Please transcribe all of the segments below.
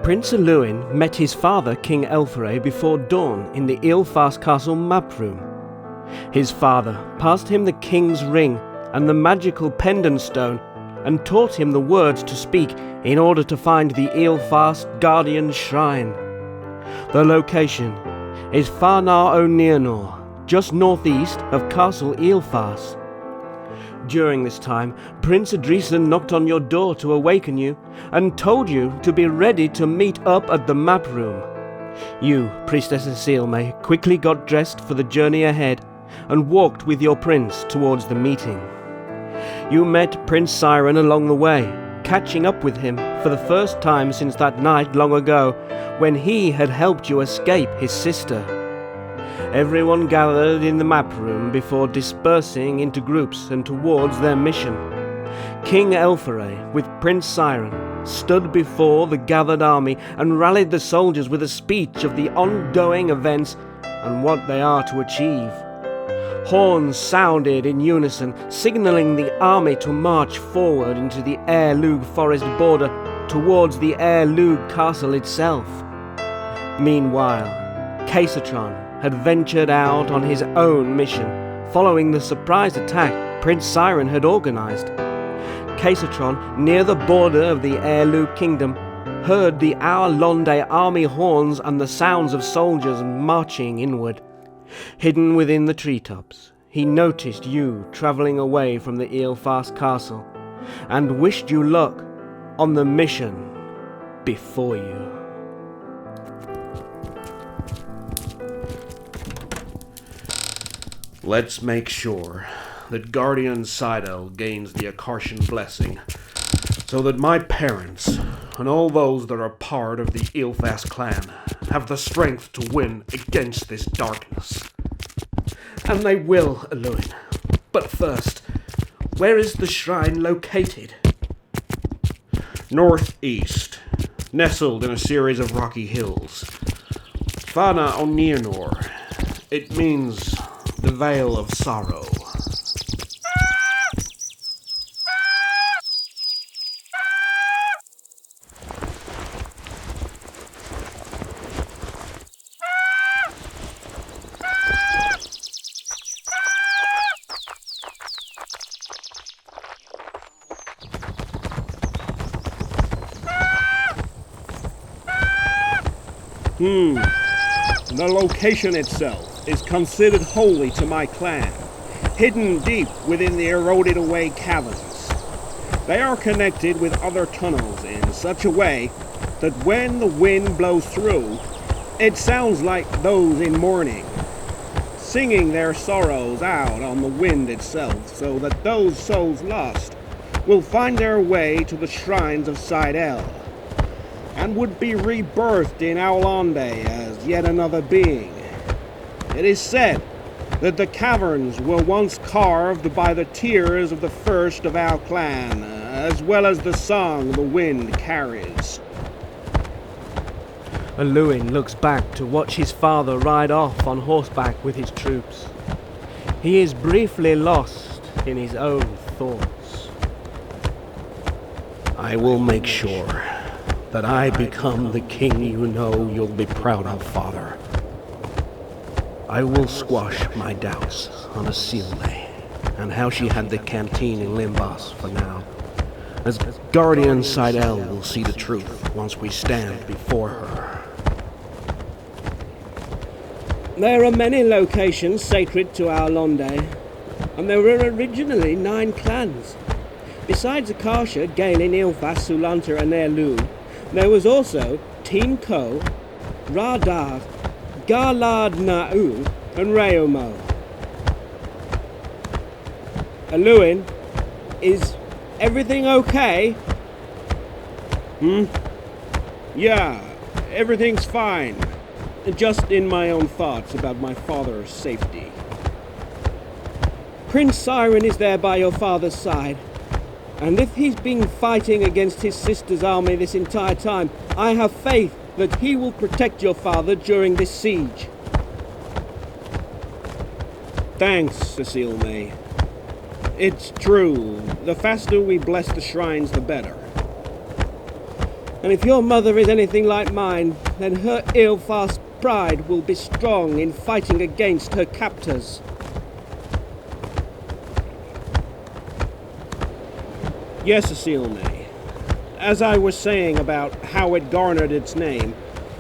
Prince Elluin met his father, King Elpharae, before dawn in the Ilphas castle map room. His father passed him the king's ring and the magical pendant stone and taught him the words to speak in order to find the Ilphas guardian shrine. The location is Fah-nah o nienor, just northeast of Castle Ilphas. During this time, Prince Adresin knocked on your door to awaken you and told you to be ready to meet up at the map room. You, Priestess Isilme, quickly got dressed for the journey ahead and walked with your prince towards the meeting. You met Prince Cyran along the way, catching up with him for the first time since that night long ago when he had helped you escape his sister. Everyone gathered in the map room before dispersing into groups and towards their mission. King Elpharae, with Prince Cyran, stood before the gathered army and rallied the soldiers with a speech of the ongoing events and what they are to achieve. Horns sounded in unison, signalling the army to march forward into the Aear Lug Forest border towards the Aear Lug castle itself. Meanwhile, Keasatran had ventured out on his own mission, following the surprise attack Prince Cyran had organized. Keasatran, near the border of the Aear Lug kingdom, heard the Aear Londe army horns and the sounds of soldiers marching inward. Hidden within the treetops, he noticed you travelling away from the Ilphas castle, and wished you luck on the mission before you. Let's make sure that Guardian Sidel gains the Akarsian blessing, so that my parents and all those that are part of the Ilphas clan have the strength to win against this darkness. And they will, Elluin. But first, where is the shrine located? Northeast, nestled in a series of rocky hills. Fah-nah o nienor. It means the Veil of Sorrow. The location itself is considered holy to my clan, hidden deep within the eroded away caverns. They are connected with other tunnels in such a way that when the wind blows through, it sounds like those in mourning, singing their sorrows out on the wind itself, so that those souls lost will find their way to the shrines of Sidel, and would be rebirthed in Aear Londe as yet another being. It is said that the caverns were once carved by the tears of the first of our clan, as well as the song the wind carries. Elluin looks back to watch his father ride off on horseback with his troops. He is briefly lost in his own thoughts. I will make sure that I become the king you know you'll be proud of, Father. I will squash my doubts on Isilme and how she had the canteen in Limbas for now, as Guardian Sidel will see the truth once we stand before her. There are many locations sacred to Aear Londe, and there were originally 9 clans. Besides Akasha, Galen, Ilphas, Sulanta and Aear Lug, there was also Teen Ko, Radar, Garlad Na'u and Reomo. Elluin, is everything okay? Yeah, everything's fine. Just in my own thoughts about my father's safety. Prince Cyran is there by your father's side, and if he's been fighting against his sister's army this entire time, I have faith that he will protect your father during this siege. Thanks, Isilme. It's true. The faster we bless the shrines, the better. And if your mother is anything like mine, then her Ilphas pride will be strong in fighting against her captors. Yes, Isilme. As I was saying about how it garnered its name,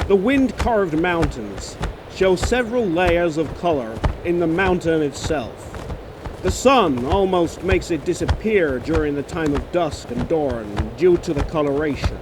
the wind-carved mountains show several layers of color in the mountain itself. The sun almost makes it disappear during the time of dusk and dawn due to the coloration.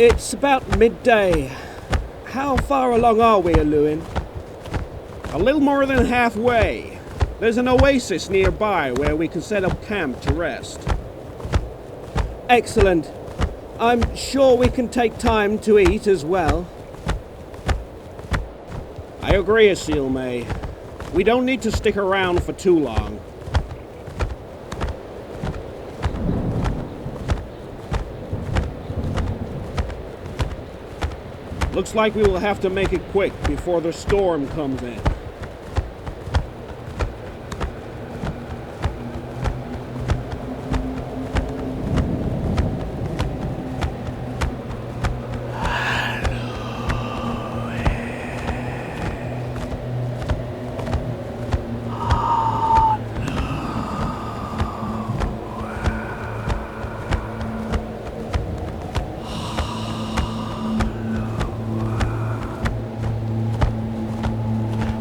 It's about midday. How far along are we, Elluin? A little more than halfway. There's an oasis nearby where we can set up camp to rest. Excellent. I'm sure we can take time to eat as well. I agree, Isilme. We don't need to stick around for too long. Looks like we will have to make it quick before the storm comes in.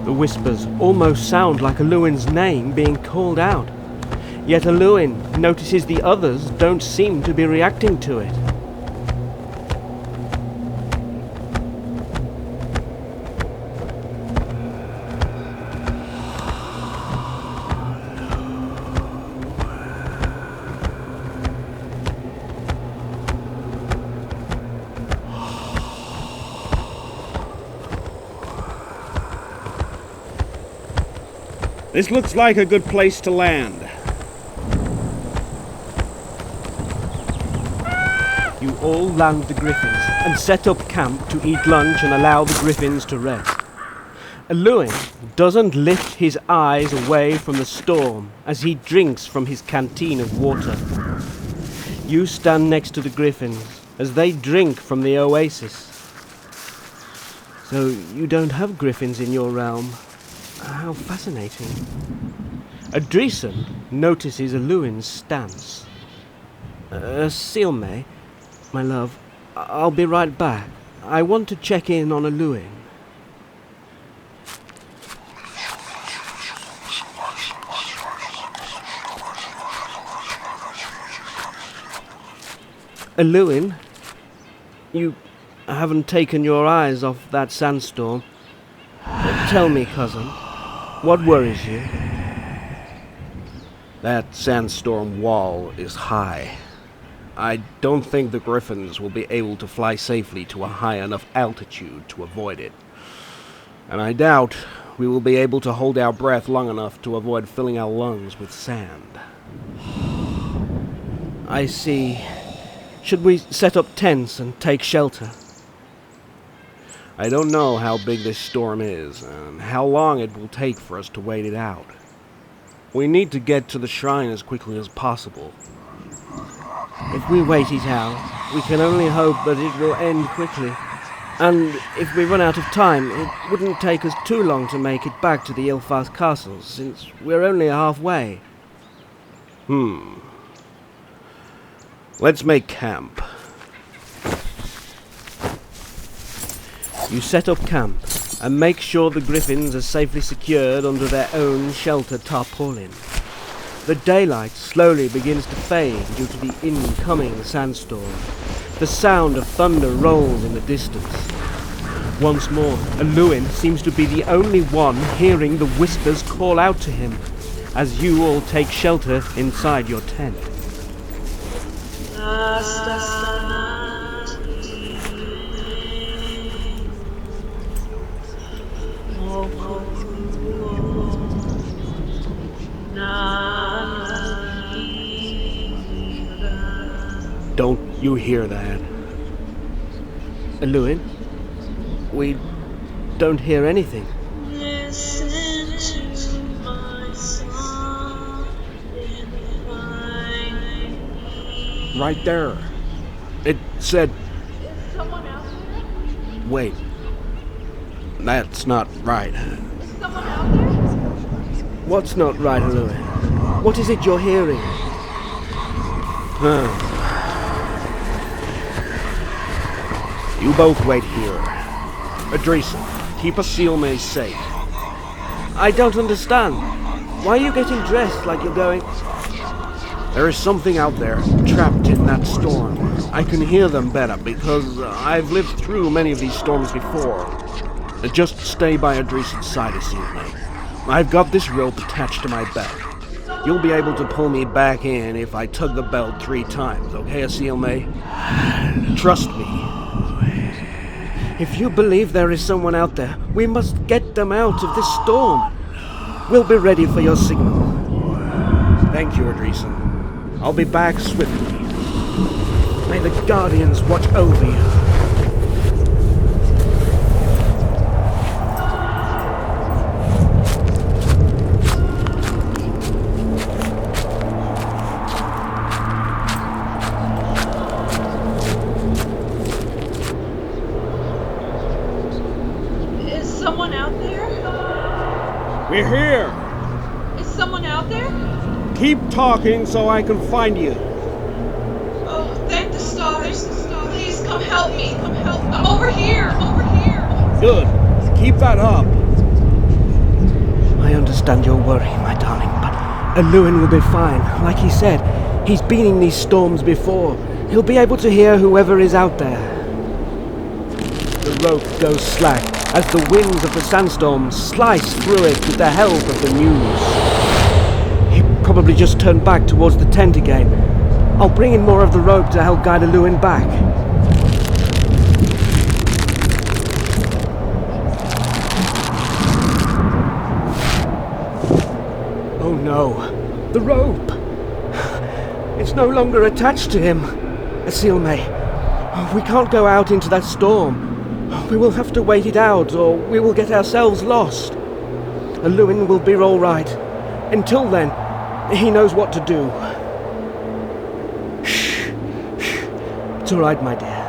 The whispers almost sound like Elluin's name being called out. Yet Elluin notices the others don't seem to be reacting to it. This looks like a good place to land. You all land the griffins and set up camp to eat lunch and allow the griffins to rest. Elluin doesn't lift his eyes away from the storm as he drinks from his canteen of water. You stand next to the griffins as they drink from the oasis. So you don't have griffins in your realm. How fascinating. Adresin notices Elluin's stance. Isilme, my love, I'll be right back. I want to check in on Elluin. Elluin, you haven't taken your eyes off that sandstorm. Tell me, cousin, what worries you? That sandstorm wall is high. I don't think the griffins will be able to fly safely to a high enough altitude to avoid it. And I doubt we will be able to hold our breath long enough to avoid filling our lungs with sand. I see. Should we set up tents and take shelter? I don't know how big this storm is, and how long it will take for us to wait it out. We need to get to the shrine as quickly as possible. If we wait it out, we can only hope that it will end quickly. And if we run out of time, it wouldn't take us too long to make it back to the Ilphas castle, since we're only halfway. Let's make camp. You set up camp and make sure the griffins are safely secured under their own shelter tarpaulin. The daylight slowly begins to fade due to the incoming sandstorm. The sound of thunder rolls in the distance. Once more, Elluin seems to be the only one hearing the whispers call out to him, as you all take shelter inside your tent. Don't you hear that? Elluin? We don't hear anything. Listen to my song and find me. Right there. It said, Is someone out there? wait. That's not right. Is someone out there? What's not right, Elluin? What is it you're hearing? You both wait here. Adresin, keep Isilme safe. I don't understand. Why are you getting dressed like you're going... There is something out there, trapped in that storm. I can hear them better because I've lived through many of these storms before. Just stay by Adresin's side, Isilme. I've got this rope attached to my belt. You'll be able to pull me back in if I tug the belt 3 times, okay, Isilme? Trust me. If you believe there is someone out there, we must get them out of this storm. We'll be ready for your signal. Thank you, Adresin. I'll be back swiftly. May the Guardians watch over you. Is someone out there? We're here! Is someone out there? Keep talking so I can find you. Oh, thank the stars. Please come help me. Come help me. I'm over here. I'm over here. Good. Keep that up. I understand your worry, my darling, but Elluin will be fine. Like he said, he's been in these storms before. He'll be able to hear whoever is out there. The rope goes slack as the winds of the sandstorm slice through it with the help of the news. He probably just turned back towards the tent again. I'll bring in more of the rope to help guide Elluin back. Oh no, the rope! It's no longer attached to him. Isilme, we can't go out into that storm. We will have to wait it out, or we will get ourselves lost. Elluin will be all right. Until then, he knows what to do. Shh. It's all right, my dear.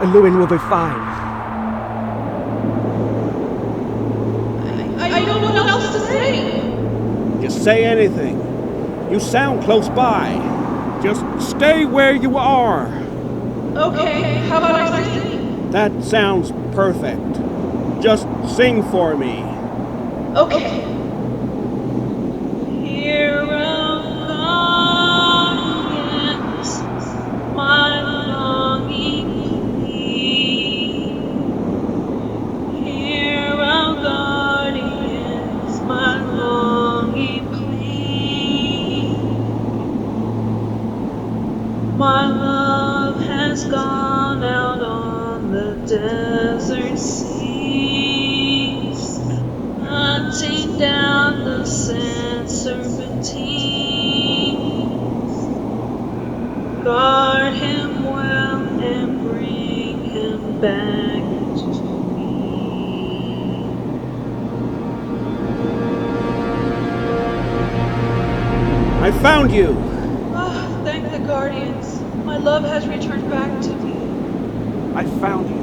Elluin will be fine. I don't know what else to say. Just say anything. You sound close by. Just stay where you are. Okay, how about I sing? That sounds perfect. Just sing for me. Okay. Here guardians, my longing plea. Here guardians, my longing plea. My love has gone out on the desert seas, hunting down the sand serpentines. Guard him well and bring him back to me. I found you. Oh, thank the Guardians. My love has returned back to me. I found you.